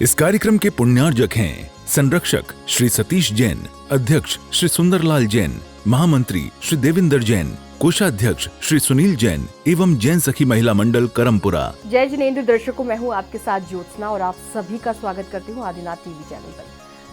इस कार्यक्रम के पुण्यार्जक हैं संरक्षक श्री सतीश जैन, अध्यक्ष श्री सुंदरलाल जैन, महामंत्री श्री देविंदर जैन, कोषाध्यक्ष श्री सुनील जैन एवं जैन सखी महिला मंडल करमपुरा। जय जिनेंद्र दर्शकों, मैं हूं आपके साथ ज्योत्सना और आप सभी का स्वागत करती हूं आदिनाथ टीवी चैनल पर।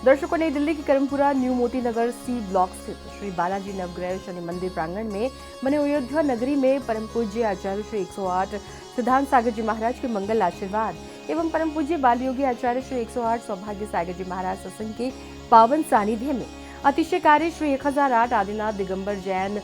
दर्शकों, नई दिल्ली के Karampura new Moti Nagar C block स्थित श्री बालाजी नवग्रह शनि मंदिर प्रांगण में बने अयोध्या नगरी में परम पूज्य आचार्य श्री 108 सिद्धांत सागर जी महाराज के मंगल आशीर्वाद एवं परम पूज्य बाल योगी आचार्य श्री 108 सौभाग्य सागर जी महाराज सत्संग के पावन सानिध्य में अतिशयकारी श्री 1008 आदिनाथ दिगंबर जैन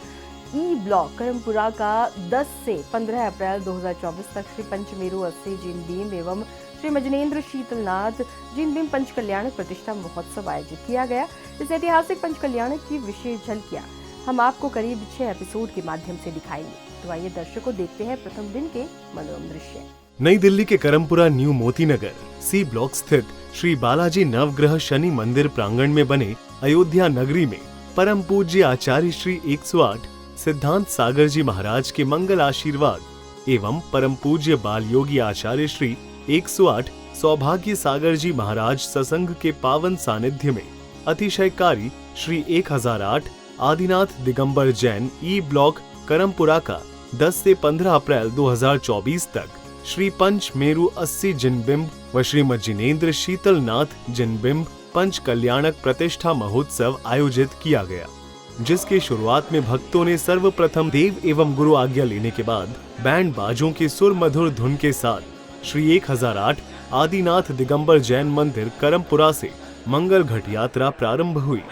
ई ब्लॉक करमपुरा का 10 से 15 अप्रैल 2024 तक श्री पंचमेरु 80 जिन भीम एवं श्री मजनेन्द्र शीतलनाथ जिन भीम पंच कल्याणक प्रतिष्ठा महोत्सव आयोजित किया गया। इस ऐतिहासिक पंच कल्याणक की विशेष झलकियां हम आपको करीब 6 एपिसोड के माध्यम से दिखाएंगे। तो आइए दर्शकों देखते हैं प्रथम दिन के मनोरम दृश्य। नई दिल्ली के Karampura new Moti Nagar C block स्थित श्री बालाजी नवग्रह शनि मंदिर प्रांगण में बने अयोध्या नगरी में परम पूज्य आचार्य श्री 108 सिद्धांत सागर जी महाराज के मंगल आशीर्वाद एवं परम पूज्य बाल योगी आचार्य श्री 108 सौभाग्य सागर जी महाराज सत्संग के पावन सानिध्य में अतिशयकारी श्री 1008 आदिनाथ दिगंबर जैन ई ब्लॉक करमपुरा का 10 से 15 अप्रैल 2024 तक श्री पंचमेरु 80 जिनबिंब व श्रीमद जिनेन्द्र शीतलनाथ जिनबिंब पंच कल्याणक प्रतिष्ठा महोत्सव आयोजित किया गया, जिसकी शुरुआत में भक्तों ने सर्वप्रथम देव एवं गुरु आज्ञा लेने के बाद बैंड बाजों की सुर मधुर धुन के साथ श्री 1008 आदिनाथ दिगंबर जैन मंदिर करमपुरा से मंगल घट यात्रा प्रारंभ हुई।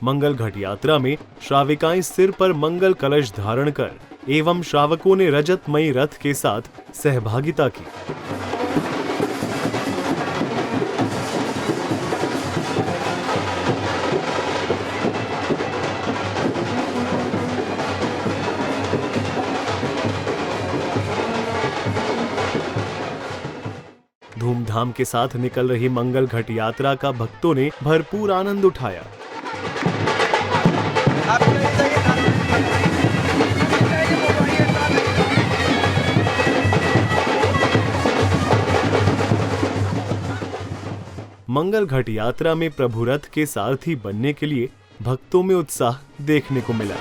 मंगल घट यात्रा में श्राविकाएं सिर पर मंगल कलश धारण कर एवं श्रावकों ने रजतमयी रथ के साथ सहभागिता की। धूमधाम के साथ निकल रही मंगल घट यात्रा का भक्तों ने भरपूर आनंद उठाया। मंगल घट यात्रा में प्रभु रथ के सारथी बनने के लिए भक्तों में उत्साह देखने को मिला।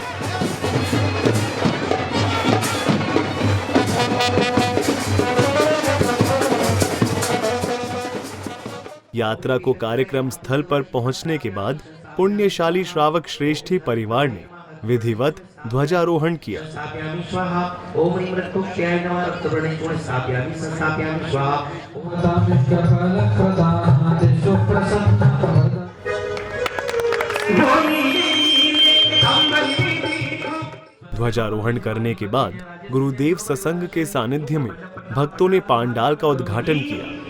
यात्रा को कार्यक्रम स्थल पर पहुंचने के बाद पुण्यशाली श्रावक श्रेष्ठी परिवार ने विधिवत ध्वजारोहण किया। ध्वजारोहण करने के बाद गुरुदेव सत्संग के सानिध्य में भक्तों ने पांडाल का उद्घाटन किया।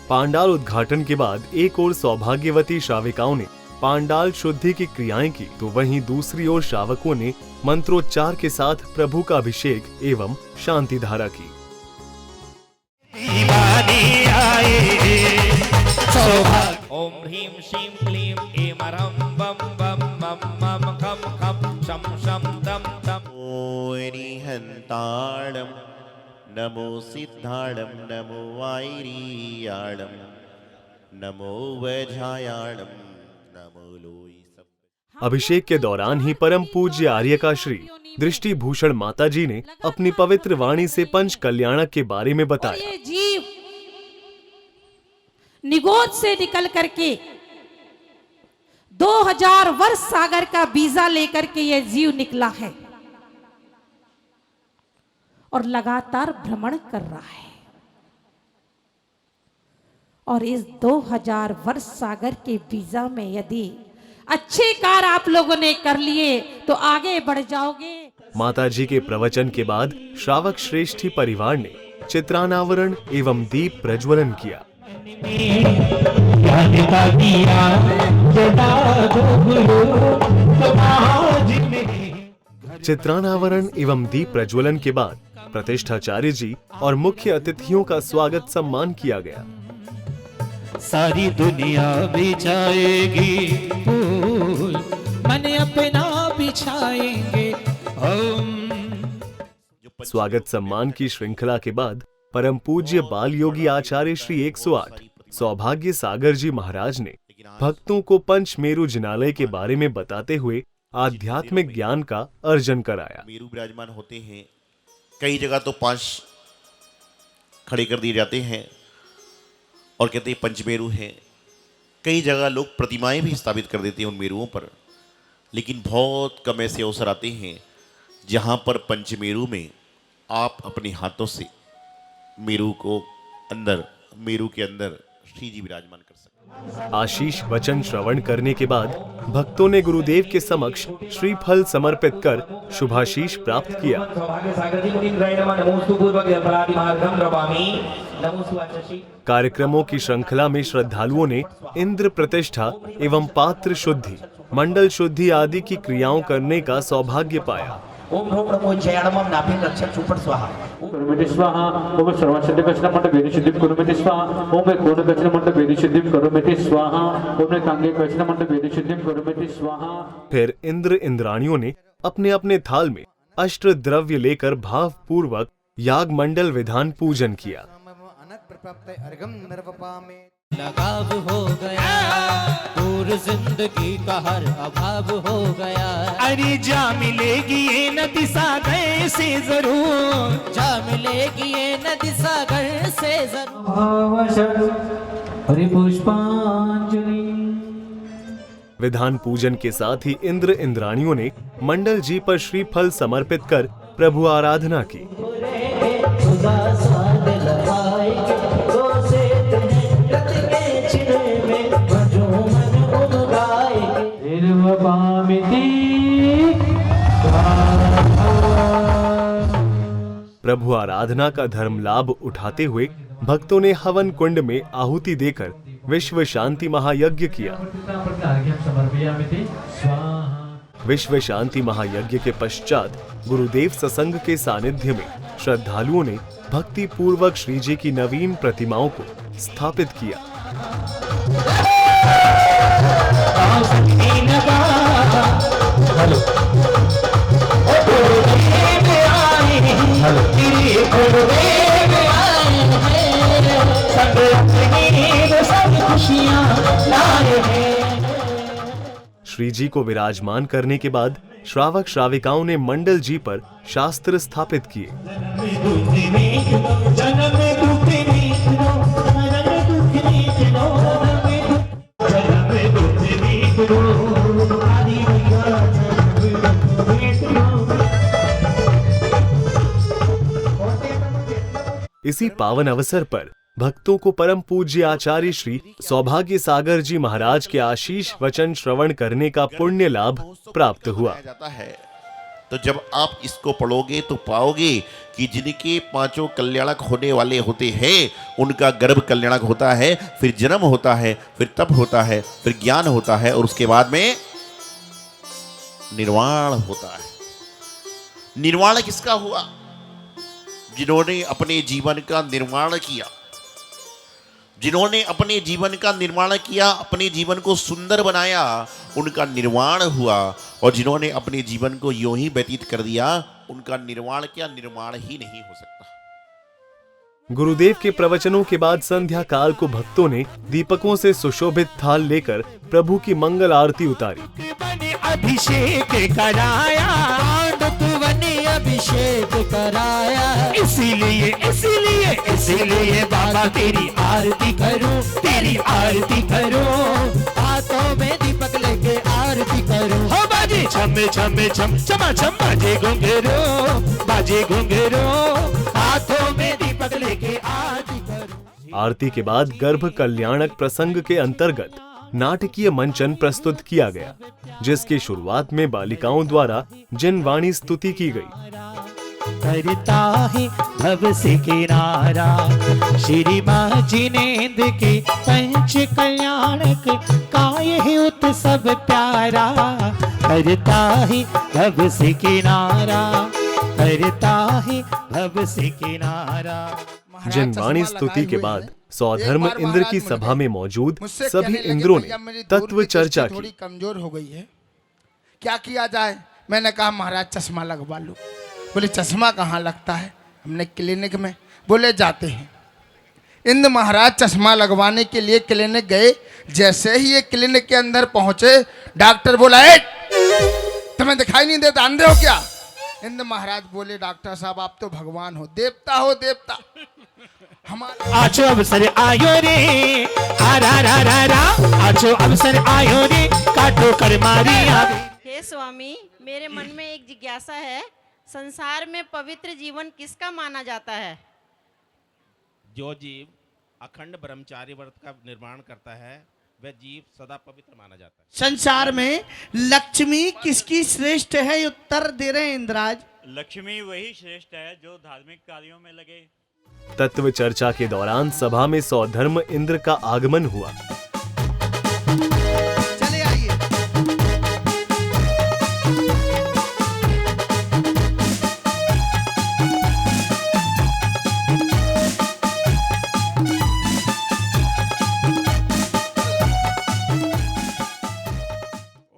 पांडाल उद्घाटन के बाद एक ओर सौभाग्यवती श्राविकाओं ने पांडाल शुद्धि की क्रियाएं की, तो वहीं दूसरी ओर श्रावकों ने मंत्रोच्चार के साथ प्रभु का अभिषेक एवं शांति धारा की। ओम ह्रीं श्रीं क्लीं ऐं रं बम बम बम मम खम खम शम शम दम दम। ओरिहन्ताळं नमो सिद्धाळं नमो वाईरियाळं नमो वैझायाळं नमो लोई। अभिषेक के दौरान ही परम पूज्य आर्यका श्री दृष्टि भूषण माता जी ने अपनी पवित्र वाणी से पंच कल्याणक के बारे में बताया। ये जीव निगोद से निकल करके 2000 वर्ष सागर का वीजा लेकर के ये जीव निकला है और लगातार भ्रमण कर रहा है। और इस 2000 वर्ष सागर के वीजा में यदि अच्छे कार्य आप लोगों ने कर लिए तो आगे बढ़ जाओगे। माताजी के प्रवचन के बाद श्रावक श्रेष्ठी परिवार ने चित्रानावरण एवं दीप प्रज्वलन किया। चित्रानावरण एवं दीप प्रज्वलन के बाद प्रतिष्ठाचार्य जी और मुख्य अतिथियों का स्वागत सम्मान किया गया। सारी दुनिया बिछाएगी फूल, मन अपना बिछाएंगे हम। स्वागत सम्मान की श्रृंखला के बाद परम पूज्य बाल योगी आचार्य श्री 108 सौभाग्य सागर जी महाराज ने भक्तों को पंचमेरु जिनालय के बारे में बताते हुए आध्यात्मिक ज्ञान का अर्जन कराया। मेरु विराजमान होते हैं, कई जगह तो 5 खड़े कर दिए जाते हैं और कहते हैं पंचमेरु हैं। कई जगह लोग प्रतिमाएं भी स्थापित कर देते हैं उन मेरुओं पर, लेकिन बहुत कम ऐसे अवसर आते हैं जहां पर पंचमेरु में आप अपने हाथों से मेरु के अंदर श्री जी विराजमान कर सकते हैं। आशीष वचन श्रवण करने के बाद भक्तों ने गुरुदेव के समक्ष श्रीफल समर्पित कर शुभाशीष प्राप्त किया। कार्यक्रमों की श्रृंखला में श्रद्धालुओं ने इंद्र प्रतिष्ठा एवं पात्र शुद्धि, मंडल शुद्धि आदि की क्रियाओं करने का सौभाग्य पाया। ओम नमो नमो जयानमं नाभिं रक्षक सुपर स्वाहा कुरुमिति स्वाहा ओम सर्वसिद्धि कचनमंड वेदि सिद्धि कुरुमिति स्वाहा ओम कोण कचनमंड वेदि सिद्धि कुरुमिति स्वाहा ओम कांगे कचनमंड वेदि सिद्धि कुरुमिति स्वाहा। फिर इंद्र इंद्राणियों ने अपने अपने थाल में अष्ट द्रव्य लेकर भाव पूर्वक याग मंडल विधान पूजन किया। लगाव हो गया, दूर जिंदगी का हर अभाव हो गया। अरे जा मिलेगी ये नदी सागर से जरूर, जा मिलेगी ये नदी सागर से जरूर। हरि पुष्पांजलि। विधान पूजन के साथ ही इंद्र इंद्राणियों ने मंडल जी पर श्रीफल समर्पित कर प्रभु आराधना की। प्रभु आराधना का धर्म लाभ उठाते हुए भक्तों ने हवन कुंड में आहुति देकर विश्व शांति महायज्ञ किया। विश्व शांति महायज्ञ के पश्चात गुरुदेव सत्संग के सानिध्य में श्रद्धालुओं ने भक्ति पूर्वक श्री जी की नवीन प्रतिमाओं को स्थापित किया। श्री जी को विराजमान करने के बाद श्रावक श्राविकाओं ने मंडल जी पर शास्त्र स्थापित किए। इसी पावन अवसर पर भक्तों को परम पूज्य आचार्य श्री सौभाग्य सागर जी महाराज के आशीष वचन श्रवण करने का पुण्य लाभ प्राप्त हुआ। जाता है तो जब आप इसको पढ़ोगे तो पाओगे कि जिनके 5 कल्याणक होने वाले होते हैं उनका गर्भ कल्याणक होता है, फिर जन्म होता है, फिर तप होता है, फिर ज्ञान होता है और उसके बाद में निर्वाण होता है। निर्वाण किसका हुआ? जिन्होंने अपने जीवन का निर्माण किया, जिन्होंने अपने जीवन का निर्माण किया, अपने जीवन को सुंदर बनाया, उनका निर्वाण हुआ। और जिन्होंने अपने जीवन को यूं ही व्यतीत कर दिया, उनका निर्वाण क्या निर्माण ही नहीं हो सकता। गुरुदेव के प्रवचनों के बाद संध्या काल को भक्तों ने दीपकों से सुशोभित थाल लेकर प्रभु की मंगल आरती उतारी। अभिषेक कराया, अभिषेक कराया, इसीलिए इसीलिए इसीलिए बाबा तेरी आरती करूं, तेरी आरती करूं, हाथों में दीपक लेके आरती करूं। हो बाजे छम छम छम छमा छम, बाजे घुंघरू, बाजे घुंघरू, हाथों में दीपक लेके आरती करूं। आरती के बाद गर्भ कल्याणक प्रसंग के अंतर्गत नाटकीय मंचन प्रस्तुत किया गया, जिसकी शुरुआत में बालिकाओं द्वारा जिन वाणी स्तुति की गई। करता है भव से किनारा श्री माँ जिनेंद के पंच कल्याणक काय है उत्सव प्यारा। करता है भव से किनारा, करता है भव से किनारा। जिन वाणी स्तुति के बाद सौधर्म इंद्र की सभा में मौजूद सभी इंद्रों ने तत्व चर्चा की। थोड़ी कमजोर हो गई है, क्या किया जाए? मैंने कहा महाराज चश्मा लगवा लो। बोले चश्मा कहाँ लगता है? हमने क्लिनिक में। बोले जाते हैं। इंद्र महाराज चश्मा लगवाने के लिए क्लिनिक गए। जैसे ही ये क्लिनिक के अंदर पहुंचे, डॉक्टर बोला ए तुम्हें दिखाई नहीं देता, अंधे हो क्या? इंद्र महाराज बोले डॉक्टर साहब आप तो भगवान हो, देवता हो देवता। आजो अवसर आयो रे, आजो अवसर आयो रे, काटो कर मारी आवे। हे स्वामी, मेरे मन में एक जिज्ञासा है, संसार में पवित्र जीवन किसका माना जाता है? जो जीव अखंड ब्रह्मचारी व्रत का निर्माण करता है वह जीव सदा पवित्र माना जाता है। संसार में लक्ष्मी किसकी श्रेष्ठ है? उत्तर दे रहे हैं इंद्राज। लक्ष्मी वही श्रेष्ठ है जो धार्मिक कार्यों में लगे। तत्व चर्चा के दौरान सभा में सौधर्म इंद्र का आगमन हुआ। चले आइए।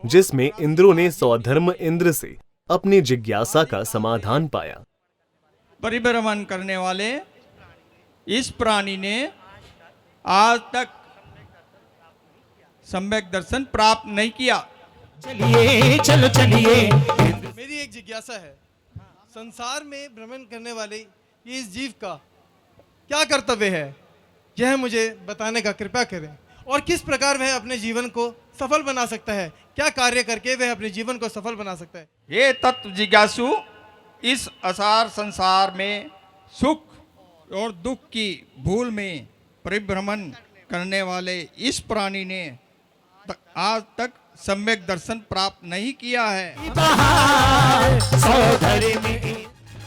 जिसमें इंद्रों ने सौधर्म इंद्र से अपनी जिज्ञासा का समाधान पाया। परिभ्रमण करने वाले इस प्राणी ने आज तक सम्यक दर्शन प्राप्त नहीं किया। चलिए चलो चलिए। मेरी एक जिज्ञासा है, संसार में भ्रमण करने वाले इस जीव का क्या कर्तव्य है, यह मुझे बताने का कृपा करें। और किस प्रकार वह अपने जीवन को सफल बना सकता है, क्या कार्य करके वह अपने जीवन को सफल बना सकता है। हे तत्व जिज्ञासु, इस असार संसार में सुख और दुख की भूल में परिभ्रमण करने वाले इस प्राणी ने आज तक सम्यक दर्शन प्राप्त नहीं किया है।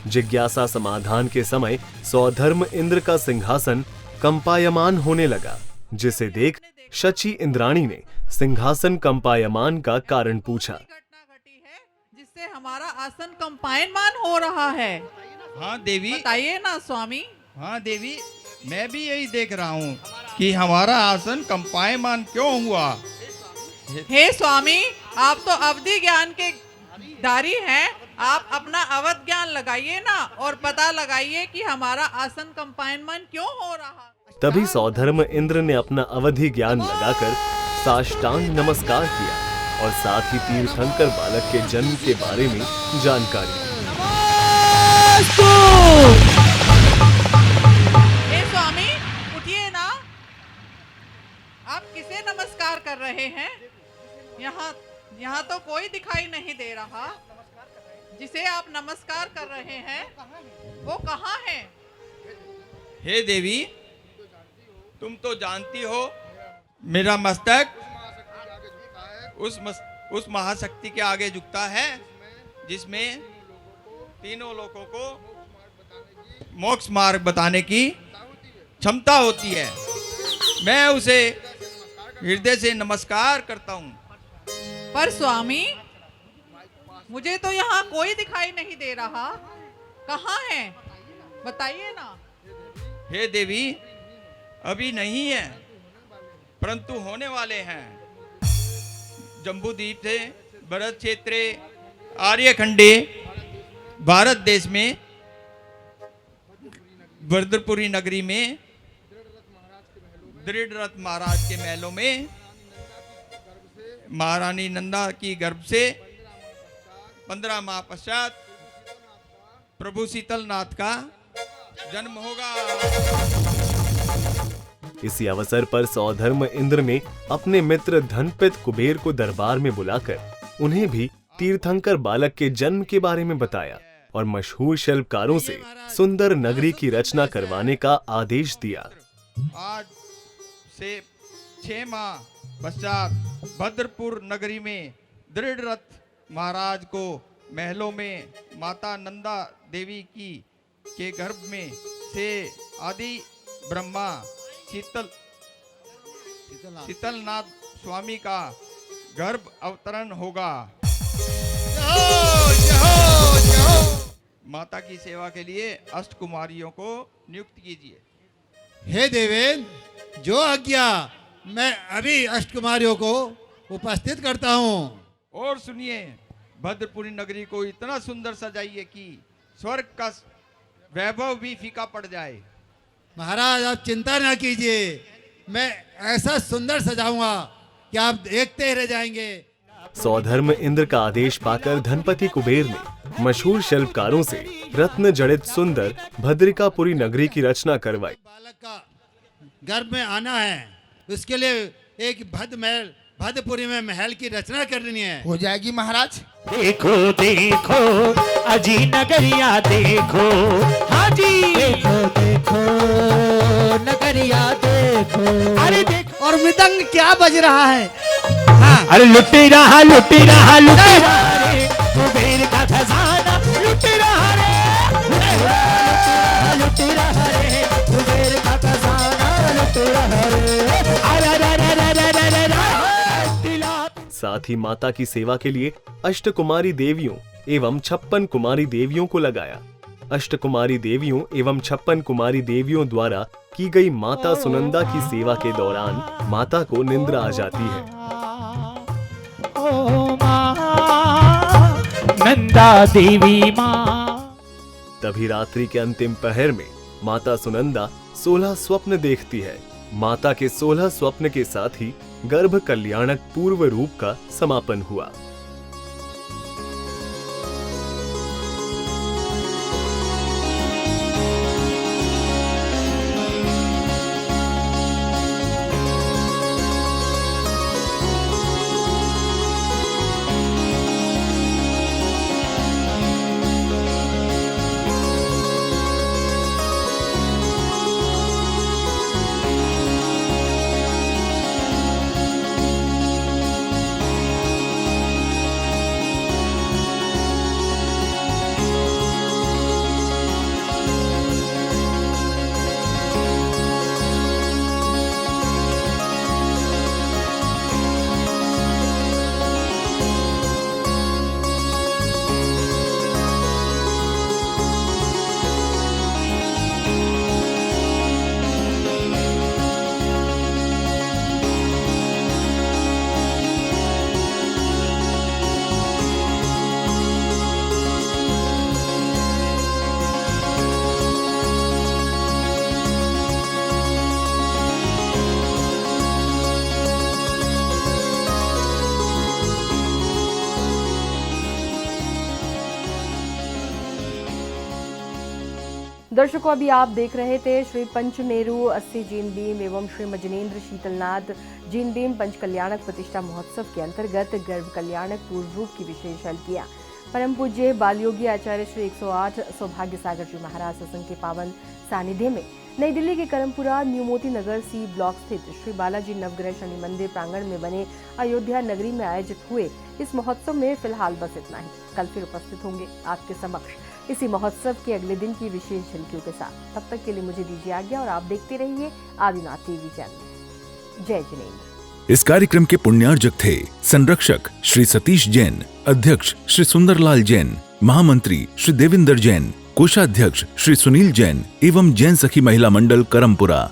जिज्ञासा समाधान के समय सौधर्म इंद्र का सिंहासन कंपायमान होने लगा, जिसे देख शची इंद्राणी ने सिंहासन कंपायमान का कारण पूछा। जिससे हमारा आसन कंपायमान हो रहा है। हाँ देवी, बताइए ना स्वामी। हाँ देवी, मैं भी यही देख रहा हूँ कि हमारा आसन कंपायमान क्यों हुआ। हे स्वामी, आप तो अवधि ज्ञान के धारी हैं, आप अपना अवध ज्ञान लगाइए ना और पता लगाइए कि हमारा आसन कंपायमान क्यों हो रहा। तभी सौधर्म इंद्र ने अपना अवधि ज्ञान लगाकर साष्टांग नमस्कार किया और साथ ही तीर्थंकर बालक के जन्म के बारे में जानकारी दी। हे स्वामी, उठिए ना। आप किसे नमस्कार कर रहे हैं? यहाँ तो कोई दिखाई नहीं दे रहा। जिसे आप नमस्कार कर रहे हैं वो कहाँ है? हे देवी, तुम तो जानती हो मेरा मस्तक उस महाशक्ति के आगे झुकता है जिसमें तीनों लोगों को मोक्ष मार्ग बताने की क्षमता होती है। मैं उसे हृदय से नमस्कार करता हूँ। पर स्वामी, मुझे तो यहाँ कोई दिखाई नहीं दे रहा। कहाँ है? बताइए ना। हे देवी, अभी नहीं है, परंतु होने वाले हैं। जम्बूद्वीप से भरत क्षेत्र आर्यखंडे भारत देश में वर्धपुरी नगरी में दृढ़रथ महाराज के महलों में महारानी नंदा की गर्भ से 15 माह पश्चात प्रभु शीतलनाथ का जन्म होगा। इसी अवसर पर सौधर्म इंद्र ने अपने मित्र धनपित कुबेर को दरबार में बुलाकर उन्हें भी तीर्थंकर बालक के जन्म के बारे में बताया और मशहूर शिल्पकारों से सुंदर नगरी की रचना करवाने का आदेश दिया। आज से 6 माह पश्चात भद्रपुर नगरी में दृढ़ रथ महाराज को महलों में माता नंदा देवी की के गर्भ में से आदि ब्रह्मा शीतलनाथ स्वामी का गर्भ अवतरण होगा। माता की सेवा के लिए अष्ट कुमारियों को नियुक्त कीजिए। हे देवेंद्र, जो आज्ञा, मैं अभी अष्ट कुमारियों को उपस्थित करता हूँ। और सुनिए, भद्रपुरी नगरी को इतना सुंदर सजाइए कि स्वर्ग का वैभव भी फीका पड़ जाए। महाराज, आप चिंता ना कीजिए, मैं ऐसा सुंदर सजाऊंगा कि आप देखते ही रह जाएंगे। सौधर्म इंद्र का आदेश पाकर धनपति कुबेर ने मशहूर शिल्पकारों से रत्न जड़ित सुंदर भद्रिकापुरी नगरी की रचना करवाई। बालक का गर्भ में आना है, उसके लिए एक भद्रपुरी में महल की रचना करनी है। हो जाएगी महाराज। देखो देखो अजी नगरिया देखो, हाँ जी देखो देखो नगरिया देखो। अरे देखो, और मृदंग क्या बज रहा है? हाँ। अरे लुटी रहा रे कुबेर का खजाना, लुटी रहा रे कुबेर का खजाना, लुटी रहा रे। साथ ही माता की सेवा के लिए अष्ट कुमारी देवियों एवं 56 कुमारी देवियों को लगाया। अष्ट कुमारी देवियों एवं 56 कुमारी देवियों द्वारा की गई माता सुनंदा की सेवा के दौरान माता को निंद्रा आ जाती है। ओ माँ नंदा देवी माँ। तभी रात्रि के अंतिम पहर में माता सुनंदा 16 स्वप्न देखती है। माता के 16 स्वप्न के साथ ही गर्भ कल्याणक पूर्व रूप का समापन हुआ। दर्शकों, अभी आप देख रहे थे श्री पंचमेरु 80 जीन भीम एवं श्री मजनेन्द्र शीतलनाथ जीन भीम पंच कल्याणक प्रतिष्ठा महोत्सव के अंतर्गत गर्भ कल्याणक पूर्व रूप की विशेष झलकियां। परम पूज्य बालयोगी आचार्य श्री 108 सौभाग्य सागर जी महाराज सत्संग के पावन सानिध्य में नई दिल्ली के Karampura new Moti Nagar C block स्थित श्री बालाजी नवग्रह शनि मंदिर प्रांगण में बने अयोध्या नगरी में आयोजित हुए इस महोत्सव में फिलहाल बस इतना ही। कल फिर उपस्थित होंगे आपके समक्ष इसी महोत्सव के अगले दिन की विशेष झलकियों के साथ। तब तक के लिए मुझे दीजिए आज्ञा और आप देखते रहिए आदिनाथ टीवी चैनल। जय जिनेन्द्र। इस कार्यक्रम के पुण्यार्जक थे संरक्षक श्री सतीश जैन, अध्यक्ष श्री सुंदरलाल जैन, महामंत्री श्री देविंदर जैन, कोषाध्यक्ष श्री सुनील जैन एवं जैन सखी महिला मंडल करमपुरा।